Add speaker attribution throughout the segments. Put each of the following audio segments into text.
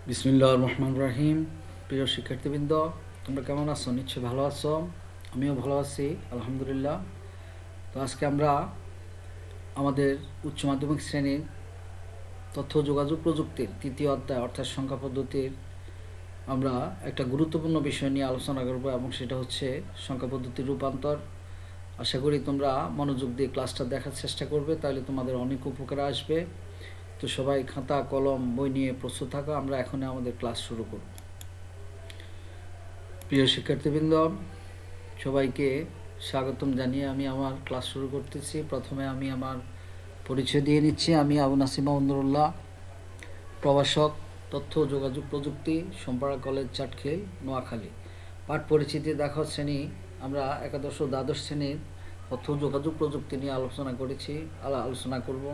Speaker 1: বিসমিল্লাহির রহমানির রহিম। প্রিয় শিক্ষার্থীবৃন্দ, তোমরা কেমন আছো? নিশ্চয়ই ভালো আছো। আমিও ভালো আছি, আলহামদুলিল্লাহ। তো আজকে আমরা আমাদের উচ্চ মাধ্যমিক শ্রেণীর তথ্য যোগাযোগ প্রযুক্তির তৃতীয় অধ্যায় অর্থাৎ সংখ্যা পদ্ধতির আমরা একটা গুরুত্বপূর্ণ বিষয় নিয়ে আলোচনা করব, এবং সেটা হচ্ছে সংখ্যা পদ্ধতির রূপান্তর। আশা করি তোমরা মনোযোগ দিয়ে ক্লাসটা দেখার চেষ্টা করবে, তাহলে তোমাদের অনেক উপকার আসবে। তো সবাই খাতা কলম বই নিয়ে প্রস্তুত থাকো, আমরা এখন আমাদের ক্লাস শুরু করব। প্রিয় শিক্ষার্থীবৃন্দ, সবাইকে স্বাগতম জানিয়ে আমি আমার ক্লাস শুরু করতেছি। প্রথমে আমি আমার পরিচয় দিয়ে নিচ্ছি। আমি আবু নাসিম মাহমুদুল্লাহ, প্রভাষক, তথ্য ও যোগাযোগ প্রযুক্তি, সোমপাড়া কলেজ, চাটখিল, নোয়াখালী। পাঠ পরিচিতি দেখো শ্রেণী আমরা একাদশ ও দ্বাদশ শ্রেণীর তথ্য ও যোগাযোগ প্রযুক্তি নিয়ে আলোচনা করব।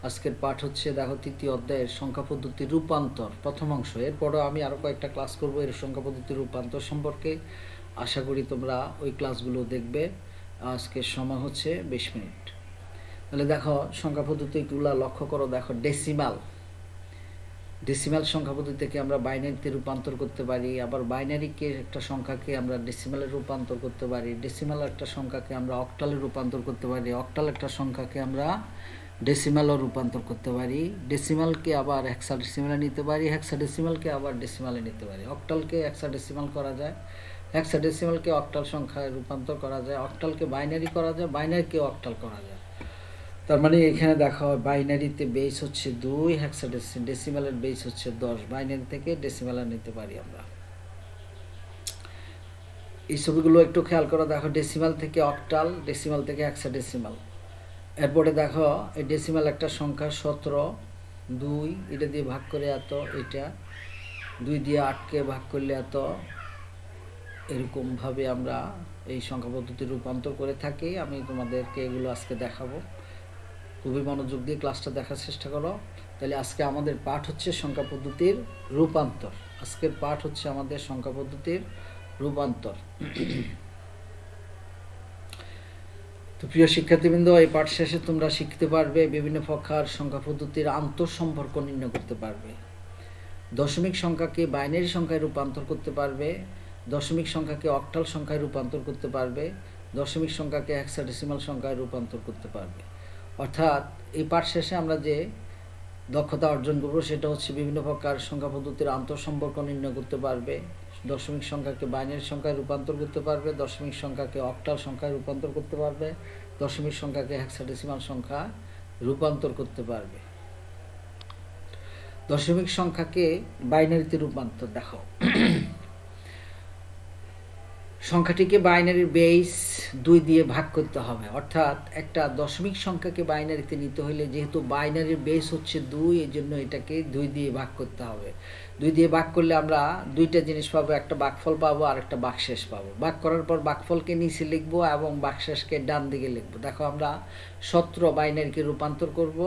Speaker 1: আজকের পাঠ হচ্ছে দেখো তৃতীয় অধ্যায়ের সংখ্যা পদ্ধতির রূপান্তর প্রথম অংশ। এরপরও আমি আরও কয়েকটা ক্লাস করব এর সংখ্যা পদ্ধতির রূপান্তর সম্পর্কে। আশা করি তোমরা ওই ক্লাসগুলো দেখবে। আজকের সময় হচ্ছে 20 মিনিট। তাহলে দেখো সংখ্যা পদ্ধতিগুলো লক্ষ্য করো। দেখো ডেসিমাল সংখ্যা পদ্ধতি থেকে আমরা বাইনারিতে রূপান্তর করতে পারি। আবার বাইনারিকে একটা সংখ্যাকে আমরা ডেসিমালে রূপান্তর করতে পারি। ডেসিমাল একটা সংখ্যাকে আমরা অক্টালে রূপান্তর করতে পারি। অক্টাল একটা সংখ্যাকে আমরা ডেসিমালও রূপান্তর করতে পারি। ডেসিমালকে আবার হেক্সাডেসিমালে নিতে পারি। হেক্সাডেসিমালকে আবার ডেসিমালে নিতে পারি। অক্টালকে হেক্সাডেসিমাল করা যায়। হেক্সাডেসিমালকে অক্টাল সংখ্যায় রূপান্তর করা যায়। অক্টালকে বাইনারি করা যায়। বাইনারিকে অক্টাল করা যায়। তার মানে এখানে দেখা হয় বাইনারিতে বেস হচ্ছে 2, ডেসিমালের বেস হচ্ছে 10। বাইনারি থেকে ডেসিমালে নিতে পারি আমরা। এই ছবিগুলো একটু খেয়াল করো। দেখো ডেসিমাল থেকে অক্টাল, ডেসিমাল থেকে হেক্সাডেসিমাল। এরপরে দেখো এই ডেসিমাল একটা সংখ্যা 17, 2 এটা দিয়ে ভাগ করে এত, এটা 2 দিয়ে 8কে ভাগ করলে এত। এরকমভাবে আমরা এই সংখ্যা পদ্ধতির রূপান্তর করে থাকি। আমি তোমাদেরকে এগুলো আজকে দেখাবো। খুবই মনোযোগ দিয়ে ক্লাসটা দেখার চেষ্টা করো। তাহলে আজকে আমাদের পাঠ হচ্ছে সংখ্যা পদ্ধতির রূপান্তর। আজকের পাঠ হচ্ছে আমাদের সংখ্যা পদ্ধতির রূপান্তর। তো প্রিয় শিক্ষার্থীবৃন্দ, এই পাঠ শেষে তোমরা শিখতে পারবে বিভিন্ন প্রকার সংখ্যা পদ্ধতির আন্তঃসম্পর্ক নির্ণয় করতে পারবে। দশমিক সংখ্যাকে বাইনারি সংখ্যায় রূপান্তর করতে পারবে। দশমিক সংখ্যাকে অক্টাল সংখ্যায় রূপান্তর করতে পারবে। দশমিক সংখ্যাকে হেক্সাডেসিমাল সংখ্যায় রূপান্তর করতে পারবে। অর্থাৎ এই পাঠ শেষে আমরা যে দক্ষতা অর্জন করব সেটা হচ্ছে বিভিন্ন প্রকার সংখ্যা পদ্ধতির আন্তঃসম্পর্ক নির্ণয় করতে পারবে। দশমিক সংখ্যাকে বাইনারি সংখ্যায় রূপান্তর করতে পারবে। দশমিক সংখ্যাকে অক্টাল সংখ্যায় রূপান্তর করতে পারবে। দশমিক সংখ্যাকে হেক্সাডেসিমাল সংখ্যা রূপান্তর করতে পারবে। দশমিক সংখ্যাকে বাইনারিতে রূপান্তর দেখো। সংখ্যাটিকে বাইনারির বেস 2 দিয়ে ভাগ করতে হবে। অর্থাৎ একটা দশমিক সংখ্যাকে বাইনারিতে নিতে হলে যেহেতু বাইনারির বেস হচ্ছে 2, এই জন্য এটাকে 2 দিয়ে ভাগ করতে হবে। 2 দিয়ে ভাগ করলে আমরা দুইটা জিনিস পাবো, একটা ভাগফল পাবো আর একটা ভাগশেষ পাবো। ভাগ করার পর ভাগফলকে নিচে লিখবো এবং ভাগশেষকে ডান দিকে লিখবো। দেখো আমরা 17 বাইনারিকে রূপান্তর করব।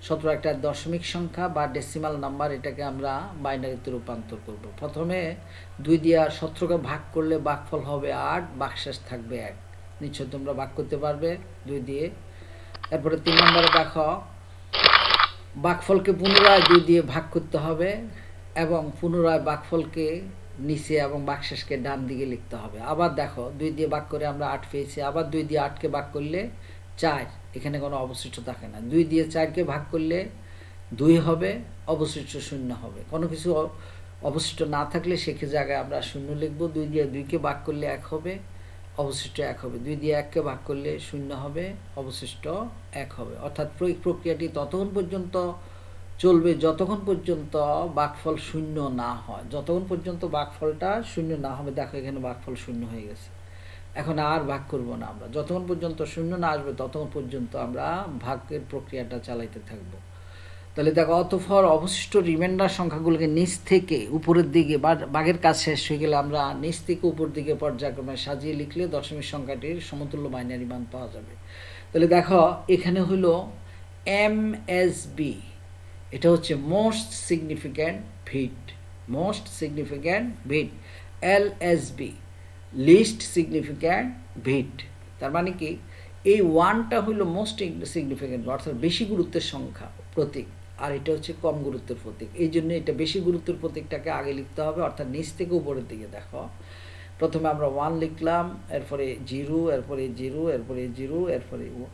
Speaker 1: 17 একটা দশমিক সংখ্যা বা ডেসিমাল নাম্বার, এটাকে আমরা বাইনারিতে রূপান্তর করব। প্রথমে 2 দিয়ে 17কে ভাগ করলে ভাগফল হবে 8, ভাগশেষ থাকবে 1। নিশ্চয় তোমরা ভাগ করতে পারবে 2 দিয়ে। এরপরে 3 নম্বরে দেখো ভাগফলকে পুনরায় 2 দিয়ে ভাগ করতে হবে এবং পুনরায় ভাগফলকে নিচে এবং ভাগশেষকে ডান দিকে লিখতে হবে। আবার দেখো 2 দিয়ে ভাগ করে আমরা 8 পেয়েছি। আবার 2 দিয়ে 8কে ভাগ করলে 4, এখানে কোনো অবশিষ্ট থাকে না। 2 দিয়ে 4কে ভাগ করলে 2 হবে, অবশিষ্ট 0 হবে। কোনো কিছু অবশিষ্ট না থাকলে সেক্ষেত্রে জায়গায় আমরা 0 লিখব। 2 দিয়ে 2কে ভাগ করলে 1 হবে, অবশিষ্ট 1 হবে। 2 দিয়ে 1কে ভাগ করলে 0 হবে, অবশিষ্ট 1 হবে। অর্থাৎ প্রক্রিয়াটি ততক্ষণ পর্যন্ত চলবে যতক্ষণ পর্যন্ত ভাগফল 0 না হয়। যতক্ষণ পর্যন্ত ভাগফলটা 0 না হবে। দেখো এখানে ভাগফল 0 হয়ে গেছে। এখন আর ভাগ করব না আমরা। যতক্ষণ পর্যন্ত 0 না আসবে ততক্ষণ পর্যন্ত আমরা ভাগের প্রক্রিয়াটা চালাইতে থাকব। তাহলে দেখো অতঃপর অবশিষ্ট রিমাইন্ডার সংখ্যাগুলোকে নিচ থেকে উপরের দিকে, ভাগের কাজ শেষ হয়ে গেলে আমরা নিচ থেকে উপর দিকে পর্যায়ক্রমে সাজিয়ে লিখলে দশমিক সংখ্যাটির সমতুল্য বাইনারি মান পাওয়া যাবে। তাহলে দেখো এখানে হলো MSB, এটা হচ্ছে most significant bit. LSB least significant bit. তার মানে কি এই 1টা হলো মোস্ট সিগনিফিক্যান্ট, অর্থাৎ বেশি গুরুত্বের সংখ্যা প্রতীক। আর এটা হচ্ছে কম গুরুত্বের প্রতীক। এই জন্য এটা বেশি গুরুত্বের প্রতীকটাকে আগে লিখতে হবে, অর্থাৎ নিচ থেকে উপরের দিকে। দেখো প্রথমে আমরা 1 লিখলাম, এরপরে 0, এরপরে 0, এরপরে 0, এরপরে 1।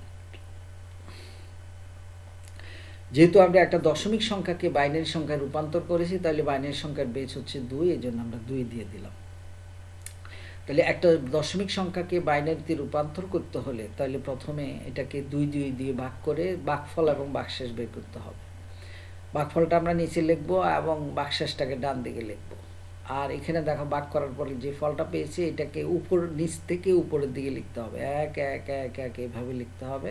Speaker 1: যেহেতু আমরা একটা দশমিক সংখ্যাকে বাইনারি সংখ্যায় রূপান্তর করেছি, তাহলে বাইনারি সংখ্যার বেস হচ্ছে 2, এই জন্য আমরা 2 দিয়ে দিলাম। তাহলে একটা দশমিক সংখ্যাকে বাইনারিতে রূপান্তর করতে হলে তাহলে প্রথমে এটাকে 2 দিয়ে ভাগ করে ভাগফল এবং ভাগশেষ বের করতে হবে। ভাগফলটা আমরা নিচে লিখব এবং ভাগশেষটাকে ডান দিকে লিখব। আর এখানে দেখো ভাগ করার পরে যে ফলটা পেয়েছি এটাকে নিচ থেকে উপরের দিকে লিখতে হবে, 1 1 1 1 এইভাবে লিখতে হবে।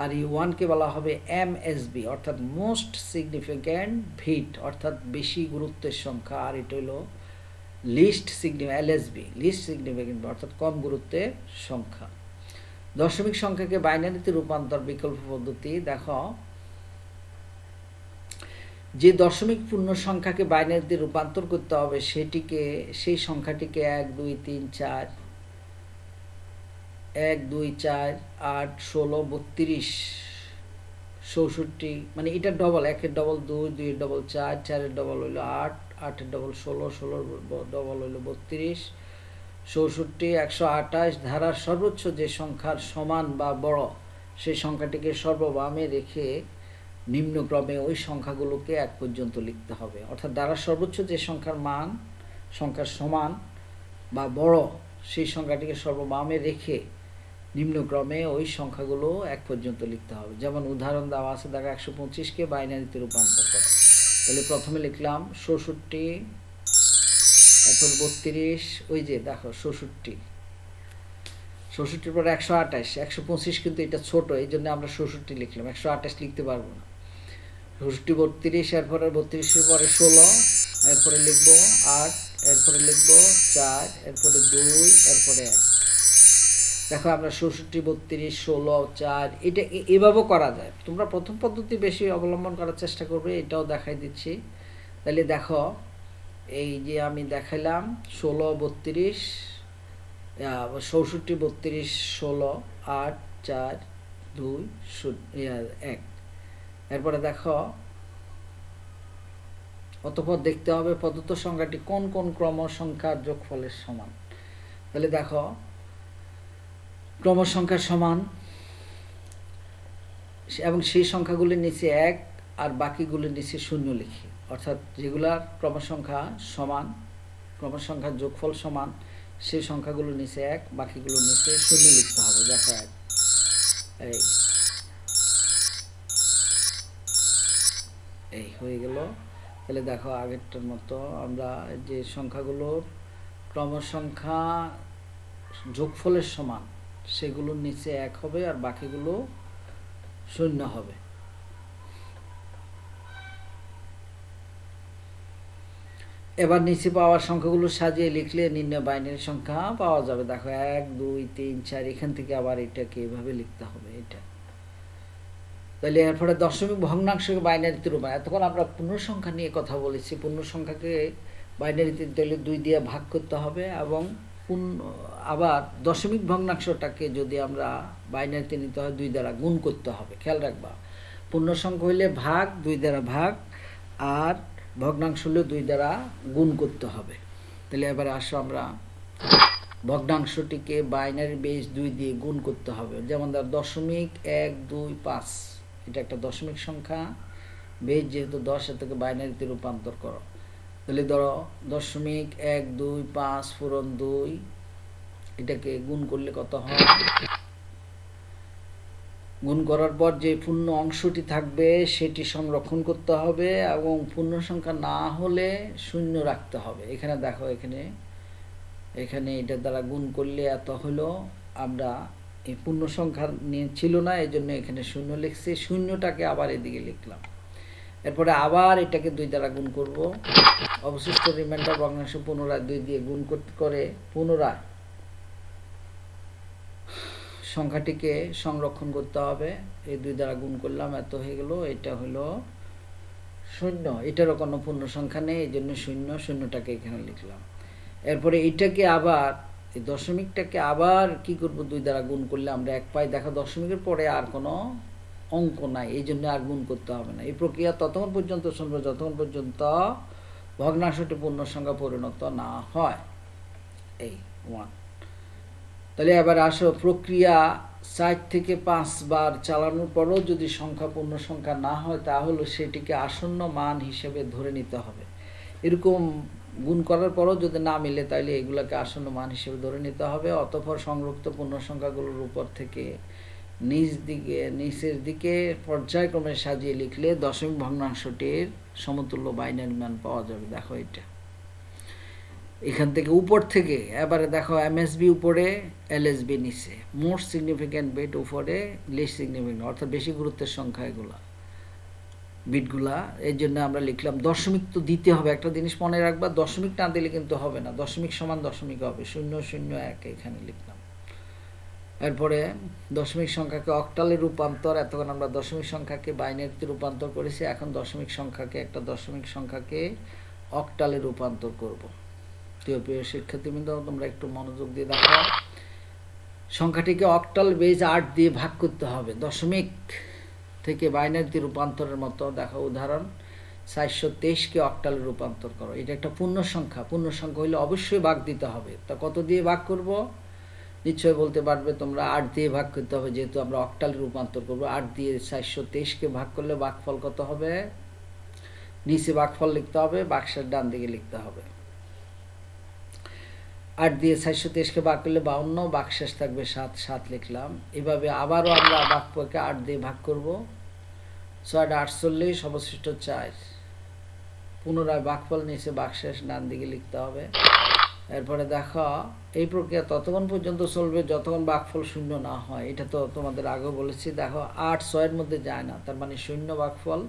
Speaker 1: আর এই 1কে বলা হবে MSB, অর্থাৎ মোস্ট সিগনিফিক্যান্ট বিট, অর্থাৎ বেশি গুরুত্বের সংখ্যা। আর এটা হলো list significant, LSB, least significant, অর্থাৎ কম গুরুত্বের সংখ্যা। দশমিক সংখ্যাকে বাইনারিতে রূপান্তর বিকল্প পদ্ধতি। দেখো যে দশমিক পূর্ণ সংখ্যাকে বাইনারিতে রূপান্তর করতে হবে সেই সংখ্যাটিকে 1 2 3 4 1 2 4 8 16 32 64, মানে এটা ডবল, 1-এর ডবল 2, 2-এর ডবল 4, 4-এর ডবল হইলো 8, 8-এর ডবল 16, 16-এর ডবল হইলো 32, 64 128 ধারার সর্বোচ্চ যে সংখ্যার সমান বা বড় সেই সংখ্যাটিকে সর্ববামে রেখে নিম্নক্রমে ওই সংখ্যাগুলোকে 1 পর্যন্ত লিখতে হবে। অর্থাৎ ধারার সর্বোচ্চ যে সংখ্যার সমান বা বড় সেই সংখ্যাটিকে সর্ববামে রেখে নিম্নক্রমে ওই সংখ্যাগুলো 1 পর্যন্ত লিখতে হবে। যেমন উদাহরণ দেওয়া আছে, দেখো 125কে বাইনারিতে রূপান্তর করো। তাহলে প্রথমে লিখলাম 64, এরপর 32, ওই যে দেখো 64 পরে 128, 125 কিন্তু এটা ছোট, এই জন্য আমরা 64 লিখলাম, 128 লিখতে পারবো না। 64 32, এরপরে 32-এর পরে 16, এরপরে লিখবো 8, এরপরে লিখবো 4, এরপরে 2, এরপরে 1। দেখো আমরা 64 32 16 4 এটা এভাবেও করা যায়। তোমরা প্রথম পদ্ধতি বেশি অবলম্বন করার চেষ্টা করবে, এটাও দেখাই দিচ্ছি। তাহলে দেখো এই যে আমি দেখাইলাম 16 32 64 32 16 8 4 2 1। এরপরে দেখো অতঃপর দেখতে হবে প্রদত্ত সংখ্যাটি কোন কোন ক্রম সংখ্যার যোগফলের সমান। তাহলে দেখো ক্রম সংখ্যার সমান এবং সেই সংখ্যাগুলির নিচে 1 আর বাকিগুলির নিচে 0 লিখি। অর্থাৎ যেগুলার ক্রম সংখ্যা সমান, ক্রম সংখ্যার যোগফল সমান, সেই সংখ্যাগুলোর নিচে 1, বাকিগুলোর নিচে 0 লিখতে হবে। দেখো 1 এই হয়ে গেল। তাহলে দেখো আগেরটার মতো আমরা যে সংখ্যাগুলোর ক্রম সংখ্যা যোগফলের সমান সেগুলোর নিচে 1 হবে আর বাকিগুলো 0 হবে। এবার নিচে পাওয়া সংখ্যাগুলো সাজিয়ে লিখলে নির্ণয় বাইনারি সংখ্যা পাওয়া যাবে। দেখো 1 2 3 4, এখান থেকে আবার এটাকে এভাবে লিখতে হবে এটা। তাহলে এরপরে দশমিক ভগ্নাংশকে বাইনারিতে রূপান্তর। এতক্ষণ আমরা পূর্ণ সংখ্যা নিয়ে কথা বলেছি। পূর্ণ সংখ্যাকে বাইনারিতে তাহলে 2 দিয়ে ভাগ করতে হবে এবং আবার দশমিক ভগ্নাংশটাকে যদি আমরা বাইনারিতে নিতে হয় 2 দ্বারা গুণ করতে হবে। খেয়াল রাখবা, পূর্ণ সংখ্যা হইলে ভাগ, 2 দ্বারা ভাগ, আর ভগ্নাংশ হলে 2 দ্বারা গুণ করতে হবে। তাহলে এবারে আসো আমরা ভগ্নাংশটিকে বাইনারি বেস 2 দিয়ে গুণ করতে হবে। যেমন ধর 0.125, এটা একটা দশমিক সংখ্যা, বেস যেহেতু 10, এটাকে বাইনারিতে রূপান্তর করো। তাহলে ধরো 0.125 পূরণ 2, এটাকে গুণ করলে কত হয়? গুণ করার পর যে পূর্ণ অংশটি থাকবে সেটি সংরক্ষণ করতে হবে এবং পূর্ণ সংখ্যা না হলে 0 রাখতে হবে। এখানে দেখো এখানে এটার দ্বারা গুণ করলে এত হলো, আমরা এই পূর্ণ সংখ্যা নিয়ে ছিল না, এই জন্য এখানে 0 লিখছি। 0টাকে আবার এদিকে লিখলাম। এরপরে আবার এটাকে 2 দ্বারা গুণ করব। অবশিষ্ট রিমাইন্ডার ভগ্নাংশ পুনরায় 2 দিয়ে গুণ করে পুনরায় সংখ্যাটিকে সংরক্ষণ করতে হবে। এই 2 দ্বারা গুণ করলাম, এত হয়ে গেল। এটা হলো 0, এটারও কোনো পূর্ণ সংখ্যা নেই, এই জন্য 0, 0টাকে এখানে লিখলাম। এরপরে এটাকে আবার এই দশমিকটাকে আবার কি করব? 2 দ্বারা গুণ করলে আমরা 1 পাই। দেখো দশমিকের পরে আর কোনো অঙ্ক নাই, এই জন্য আর গুণ করতে হবে না। এই প্রক্রিয়া ততক্ষণ পর্যন্ত চলবে যতক্ষণ পর্যন্ত ভগ্নাংশটি পূর্ণ সংখ্যা পরিণত না হয়। এই 1। তাহলে এবার আসো, প্রক্রিয়া 4 থেকে 5 বার চালানোর পরও যদি সংখ্যা পূর্ণ সংখ্যা না হয় তাহলে সেটিকে আসন্ন মান হিসেবে ধরে নিতে হবে। এরকম গুণ করার পরও যদি না মিলে তাহলে এগুলোকে আসন্ন মান হিসেবে ধরে নিতে হবে। অতঃপর সংরক্ষিত পূর্ণ সংখ্যাগুলোর উপর থেকে নিচের দিকে পর্যায়ক্রমে সাজিয়ে লিখলে দশমিক ভগ্নাংশটির সমতুল্য বাইনারি মান পাওয়া যাবে। দেখো এটা এখান থেকে উপর থেকে, এবারে দেখো এমএসবি উপরে, এলএসবি নিচে, মোস্ট সিগনিফিক্যান্ট বিট উপরে, লিস্ট সিগনিফিক্যান্ট অর্থাৎ বেশি গুরুত্বের সংখ্যা এগুলা বিটগুলা। এই জন্য আমরা লিখলাম দশমিক তো দিতে হবে। একটা জিনিস মনে রাখবা, দশমিক না দিলে কিন্তু হবে না, দশমিক সমান দশমিক হবে, 0 0 1 এখানে লিখলাম। এরপরে দশমিক সংখ্যাকে অক্টালে রূপান্তর, এতক্ষণ আমরা দশমিক সংখ্যাকে বাইনারিতে রূপান্তর করেছি, এখন দশমিক সংখ্যাকে একটা দশমিক সংখ্যাকে অক্টালে রূপান্তর করব। প্রিয় শিক্ষার্থীবৃন্দ, তোমরা একটু মনোযোগ দিয়ে দেখো। সংখ্যাটিকে অক্টাল বেজ 8 দিয়ে ভাগ করতে হবে দশমিক থেকে বাইনারিতে রূপান্তরের মতো। দেখো উদাহরণ, 423কে অক্টালে রূপান্তর করো। এটা একটা পূর্ণ সংখ্যা, পূর্ণ সংখ্যা হলে অবশ্যই ভাগ দিতে হবে। তা কত দিয়ে ভাগ করব? নিশ্চয় বলতে পারবে তোমরা, 8 দিয়ে ভাগ করতে হবে, যেহেতু আমরা অক্টালে রূপান্তর করব। 8 দিয়ে 423কে ভাগ করলে ভাগফল কত হবে? নিচে ভাগফল লিখতে হবে, বাক্সের ডান দিকে লিখতে হবে। 8 দিয়ে 423কে ভাগ করলে 52, বাক্সেস থাকবে 7, 7 লিখলাম। এভাবে আবারও আমরা ভাগফলকে 8 দিয়ে ভাগ করব, 6 48, অবশিষ্ট 4। পুনরায় ভাগফল নিচে বাক্সেস ডান দিকে লিখতে হবে। এরপরে দেখো, এই প্রক্রিয়া ততক্ষণ পর্যন্ত চলবে যতক্ষণ ভাগফল 0 না হয়। এটা তো তোমাদের আগেও বলেছি। দেখো 8 6 এর মধ্যে যায় না, তার মানে 0 ভাগফল,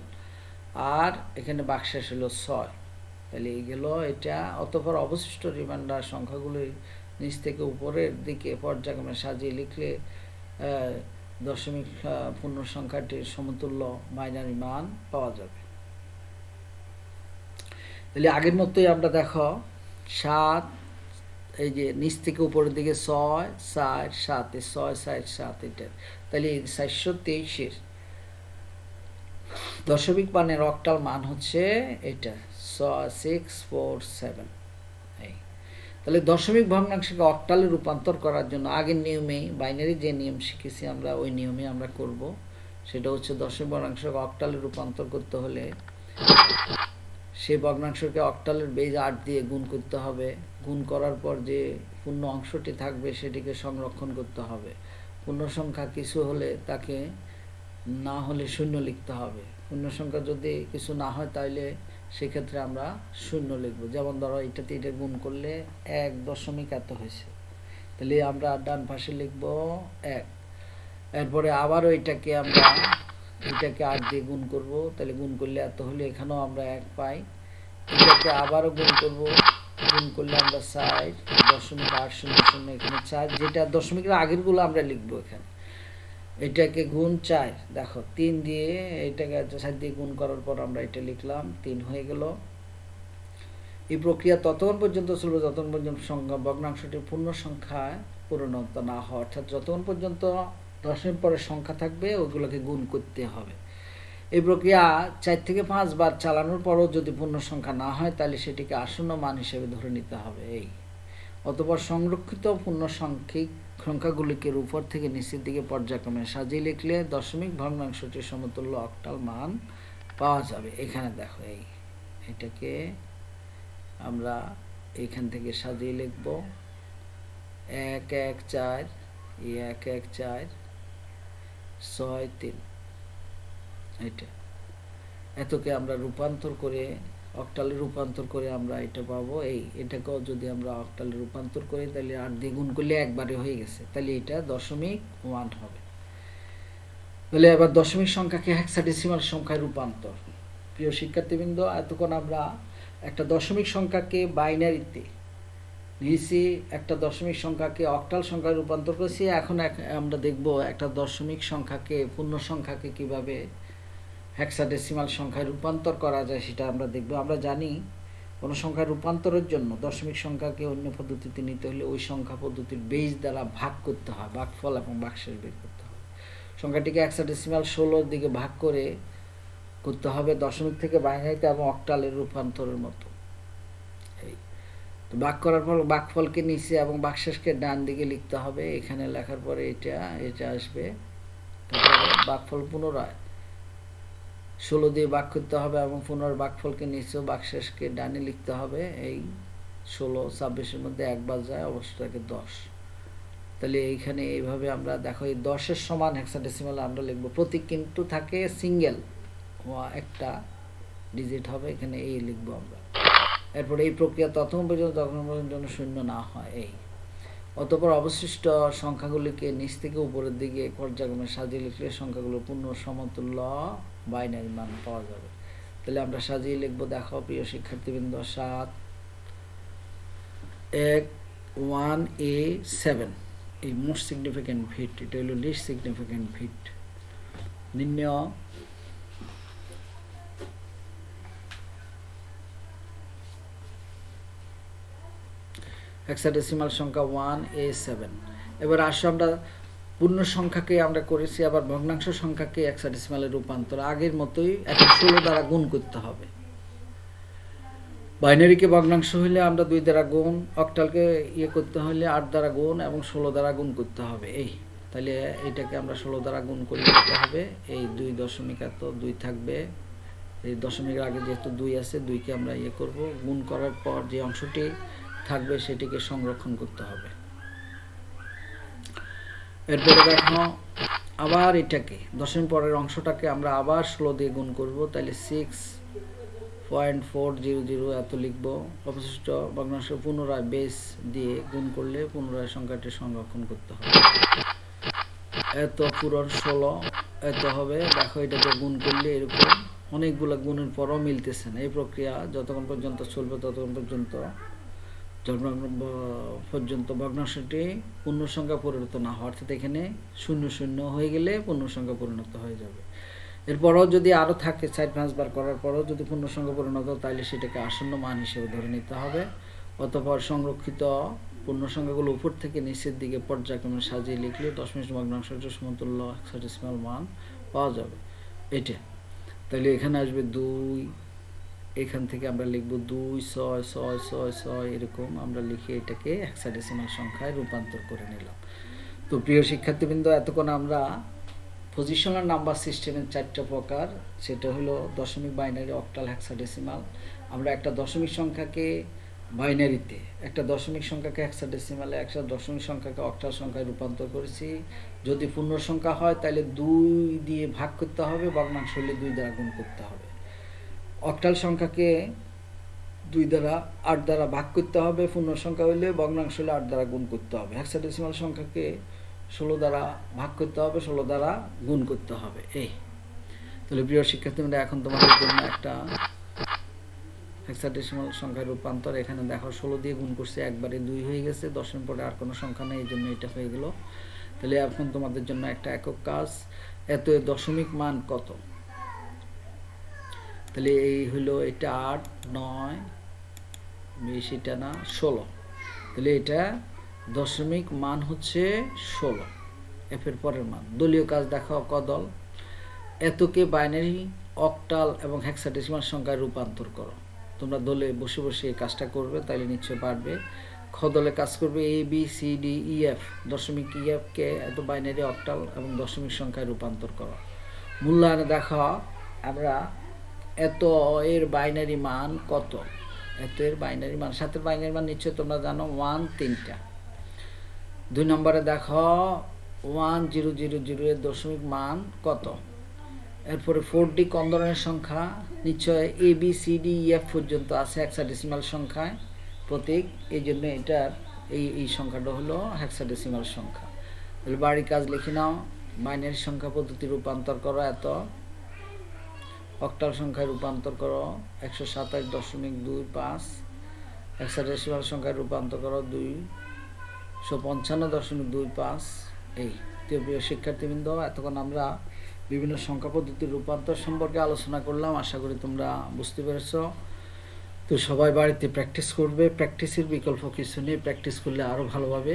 Speaker 1: আর এখানে বাক্সেস হলো 6। তাহলে এই গেল এটা। অতঃপর অবশিষ্ট রিমাইন্ডার সংখ্যাগুলি নিচ থেকে উপরের দিকে পর্যায়ক্রমে সাজিয়ে লিখলে দশমিক পূর্ণ সংখ্যাটির সমতুল্য বাইনারি মান পাওয়া যাবে। তাহলে আগের মতোই আমরা দেখো 7, এই যে নিচ থেকে উপরের দিকে 6 4 7, 6 4 7 এটা। তাহলে 423-এর দশমিক মানের অক্টাল মান হচ্ছে এটা 647। তাহলে দশমিক ভগ্নাংশকে অক্টালে রূপান্তর করার জন্য আগের নিয়মেই, বাইনারি যে নিয়ম শিখেছি আমরা, ওই নিয়মে আমরা করব। সেটা হচ্ছে দশমিক ভগ্নাংশকে অক্টালে রূপান্তর করতে হলে সেই ভগ্নাংশকে অক্টালের বেজ 8 দিয়ে গুণ করতে হবে। গুণ করার পর যে পূর্ণ অংশটি থাকবে সেটিকে সংরক্ষণ করতে হবে। পূর্ণ সংখ্যা কিছু হলে তাকে, না হলে 0 লিখতে হবে। পূর্ণ সংখ্যা যদি কিছু না হয় তাহলে সেক্ষেত্রে আমরা 0 লিখব। যেমন ধরো এটাতে এটা গুণ করলে 1 দশমিক এত হয়েছে, তাহলে আমরা ডান পাশে লিখব 1। এরপরে আবারও এটাকে 8 দিয়ে গুণ করব, তাহলে গুণ করলে এত হলে এখানেও আমরা 1 পাই। এটাকে আবারও গুণ করব, গুণ করলে আমরা 4.800 এখানে 4, যেটা দশমিকের আগেরগুলো আমরা লিখবো এখানে। এটাকে গুণ 4, দেখো 3 দিয়ে এটাকে 4 দিয়ে গুণ করার পর আমরা এটা লিখলাম, 3 হয়ে গেল। এই প্রক্রিয়া ততক্ষণ পর্যন্ত চলবে যতক্ষণ পর্যন্ত সংখ্যা ভগ্নাংশটি পূর্ণ সংখ্যায় পরিণত না হয়, অর্থাৎ যতক্ষণ পর্যন্ত দশমিক পরে সংখ্যা থাকবে ওইগুলোকে গুণ করতে হবে। এই প্রক্রিয়া 4 থেকে 5 বার চালানোর পরও যদি পূর্ণ সংখ্যা না হয় তাহলে সেটিকে আসন্ন মান হিসেবে ধরে নিতে হবে। এই অতঃপর সংরক্ষিত পূর্ণ সংখ্যাগুলিকে উপর থেকে নিচের দিকে পর্যায়ক্রমে সাজিয়ে লিখলে দশমিক ভগ্নাংশটির সমতুল্য অক্টাল মান পাওয়া যাবে। এখানে দেখো, এটাকে আমরা এখান থেকে সাজিয়ে লিখব 1 1 4 1 1 4 6 3। এটা এতকে আমরা রূপান্তর করে অক্টালে রূপান্তর করে আমরা এটা পাবো। এটাকেও যদি আমরা অক্টালে রূপান্তর করি তাহলে 8 দিয়ে গুণ করলে একবারে হয়ে গেছে, তাহলে এটা 0.1 হবে। তাহলে এবার দশমিক সংখ্যাকে হেক্সাডেসিমাল সংখ্যায় রূপান্তর। প্রিয় শিক্ষার্থীবৃন্দ, এতক্ষণ আমরা একটা দশমিক সংখ্যাকে বাইনারিতে নিয়েছি, একটা দশমিক সংখ্যাকে অক্টাল সংখ্যায় রূপান্তর করেছি। এখন আমরা দেখব একটা দশমিক সংখ্যাকে, পূর্ণ সংখ্যাকে কিভাবে হেক্সাডেসিমাল সংখ্যায় রূপান্তর করা যায় সেটা আমরা দেখব। আমরা জানি কোনো সংখ্যার রূপান্তরের জন্য দশমিক সংখ্যাকে অন্য পদ্ধতিতে নিতে হলে ওই সংখ্যা পদ্ধতির বেজ দ্বারা ভাগ করতে হয়, ভাগফল এবং বাক্সেস বের করতে হয়। সংখ্যাটিকে হেক্সাডেসিমাল 16 দিকে ভাগ করে করতে হবে দশমিক থেকে বাইনারিতে এবং অক্টালের রূপান্তরের মতো। এই তো ভাগ করার পর ভাগফলকে নিচে এবং ভাগশেষকে ডান দিকে লিখতে হবে। এখানে লেখার পরে এটা আসবে। তারপরে ভাগফল পুনরায় 16 দিয়ে ভাগ করতে হবে এবং পুনরায় ভাগফলকে নিচে ভাগশেষকে ডানে লিখতে হবে। এই 16 26-এর মধ্যে একবার যায়, অবশ্যটাকে 10। তাহলে এইখানে এইভাবে আমরা দেখো এই 10-এর সমান হেক্সাডেসিমাল আমরা লিখবো। প্রতীক কিন্তু থাকে সিঙ্গেল, একটা ডিজিট হবে, এখানে এই লিখবো আমরা। এরপরে এই প্রক্রিয়া ততক্ষণ পর্যন্ত শূন্য না হয়। এই অতঃপর অবশিষ্ট সংখ্যাগুলিকে নিচ থেকে উপরের দিকে পর্যায়ক্রমে সাজিয়ে লিখলে সংখ্যাগুলোর পূর্ণ সমতুল্য বাইনারি মান পাওয়া যাবে। তাহলে আমরা সাজিয়ে লিখবো। দেখো প্রিয় শিক্ষার্থীবৃন্দ, 7 1A7 এই মোস্ট সিগনিফিক্যান্ট ভিট, এটা হলো লিস্ট সিগনিফিক্যান্ট ভিট। নির্ণয় হেক্সাডেসিমাল সংখ্যা 1A7। এবার আসো আমরা পূর্ণ সংখ্যাকে আমরা করেছি, আবার ভগ্নাংশ সংখ্যাকে হেক্সাডেসিমালে রূপান্তর আগের মতোই এখন 16 দ্বারা গুণ করতে হবে। বাইনারিকে ভগ্নাংশ হইলে আমরা 2 দ্বারা গুণ, অক্টালকে করতে হলে 8 দ্বারা গুণ এবং 16 দ্বারা গুণ করতে হবে। এই তাহলে এইটাকে আমরা 16 দ্বারা গুণ করে দিতে হবে। এই 2 দশমিক এত 2 থাকবে, এই দশমিকের আগে যেহেতু 2 আছে 2কে আমরা করব। গুণ করার পর যে অংশটি থাকবে সেটিকে সংরক্ষণ করতে হবে। এরপরে দেখো আবার এটাকে দশমিক পরের অংশটাকে আমরা আবার 16 দিয়ে গুণ করব। তাহলে 6.400 এত লিখব। অবশিষ্ট ভগ্নাংশ পুনরায় বেস দিয়ে গুণ করলে পুনরায় সংখ্যাটি সংরক্ষণ করতে হবে। এত পূরণ 16 এত হবে। দেখো এটাকে গুণ করলে এরকম অনেকগুলো গুণের পরও মিলতেছে না। এই প্রক্রিয়া যতক্ষণ পর্যন্ত চলবে ততক্ষণ পর্যন্ত ভগ্নাংশটি পূর্ণ সংখ্যা পরিণত না হয়, অর্থাৎ এখানে 0 হয়ে গেলে পূর্ণ সংখ্যা পরিণত হয়ে যাবে। এরপরও যদি আরও থাকে 4-5 বার করার পরও যদি পূর্ণ সংখ্যা পরিণত, তাহলে সেটাকে আসন্ন মান হিসেবে ধরে নিতে হবে। অতঃপর সংরক্ষিত পূর্ণ সংখ্যাগুলো উপর থেকে নিচের দিকে পর্যায়ক্রমে সাজিয়ে লিখলে দশমিক ভগ্নাংশের সমতুল্য হেক্সাডেসিমাল মান পাওয়া যাবে। এটা তাহলে এখানে আসবে 2, এখান থেকে আমরা লিখব 2 6 6 6 6 এরকম আমরা লিখে এটাকে হেক্সাডেসিমাল সংখ্যায় রূপান্তর করে নিলাম। তো প্রিয় শিক্ষার্থীবৃন্দ, এতক্ষণ আমরা পজিশনাল নাম্বার সিস্টেমের 4টা প্রকার, সেটা হলো দশমিক, বাইনারি, অক্টাল, হেক্সাডেসিমাল। আমরা একটা দশমিক সংখ্যাকে বাইনারিতে, একটা দশমিক সংখ্যাকে হেক্সাডেসিমালে, একটা দশমিক সংখ্যাকে অক্টাল সংখ্যায় রূপান্তর করেছি। যদি পূর্ণ সংখ্যা হয় তাহলে 2 দিয়ে ভাগ করতে হবে, ভগ্নাংশ হলে 2 দ্বারা গুণ করতে হবে। অক্টাল সংখ্যাকে 2 দ্বারা 8 দ্বারা ভাগ করতে হবে, পূর্ণ সংখ্যা হলে ভগ্নাংশ হলে 8 দ্বারা গুণ করতে হবে। হেক্সাডেসিমাল সংখ্যাকে 16 দ্বারা ভাগ করতে হবে, 16 দ্বারা গুণ করতে হবে। এই তাহলে প্রিয় শিক্ষার্থীরা, এখন তোমাদের জন্য একটা হেক্সাডেসিমাল সংখ্যার রূপান্তর। এখানে দেখো 16 দিয়ে গুণ করছে, একবারে 2 হয়ে গেছে, দশমিক পরে আর কোনো সংখ্যা নেই, এই জন্য এটা হয়ে গেল। তাহলে এখন তোমাদের জন্য একটা একক কাজ, এত দশমিক মান কত? তাহলে এই হলো এটা 8 9 20, এটা না 16। তাহলে এটা দশমিক মান হচ্ছে 16, এফের পরের মান। দলীয় কাজ দেখাও কদল। এতকে বাইনারি, অক্টাল এবং হেক্সাডেসিমাল সংখ্যায় রূপান্তর করো। তোমরা দলে বসে বসে এই কাজটা করবে, তাইলে নিশ্চয় পারবে। খদলে কাজ করবে ABCDEF, দশমিক EFকে এত বাইনারি, অক্টাল এবং দশমিক সংখ্যায় রূপান্তর করো। মূল্যায়নে দেখা আমরা এত এর বাইনারি মান কত, এত এর বাইনারি মান, 7 বাইনারি মান নিশ্চয় তোমরা জানো 1 3টা। 2 নম্বরে দেখো 1000 এর দশমিক মান কত। এরপরে 4D কোন ধরনের সংখ্যা, নিশ্চয় ABCDEF পর্যন্ত আছে হেক্সাডেসিমাল সংখ্যায় প্রতীক, এই জন্য এটার এই সংখ্যাটা হলো হেক্সাডেসিমাল সংখ্যা। তাহলে বাড়ি কাজ লিখে নাও। বাইনারি সংখ্যা পদ্ধতি রূপান্তর করো এত, অক্টাল সংখ্যায় রূপান্তর করো 127.25, হেক্সাডেসিমাল সংখ্যায় রূপান্তর করো 255.25। এই প্রিয় শিক্ষার্থীবৃন্দ, এতক্ষণ আমরা বিভিন্ন সংখ্যা পদ্ধতির রূপান্তর সম্পর্কে আলোচনা করলাম। আশা করি তোমরা বুঝতে পেরেছ। তো সবাই বাড়িতে প্র্যাকটিস করবে, প্র্যাকটিসের বিকল্প কিছু নেই, প্র্যাকটিস করলে আরও ভালোভাবে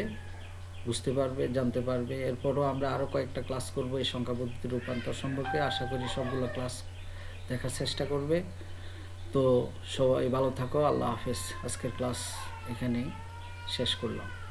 Speaker 1: বুঝতে পারবে, জানতে পারবে। এরপরও আমরা আরও কয়েকটা ক্লাস করব এই সংখ্যা পদ্ধতির রূপান্তর সম্পর্কে। আশা করি সবগুলো ক্লাস দেখার চেষ্টা করবে। তো সবাই ভালো থাকো, আল্লাহ হাফেজ। আজকের ক্লাস এখানেই শেষ করলাম।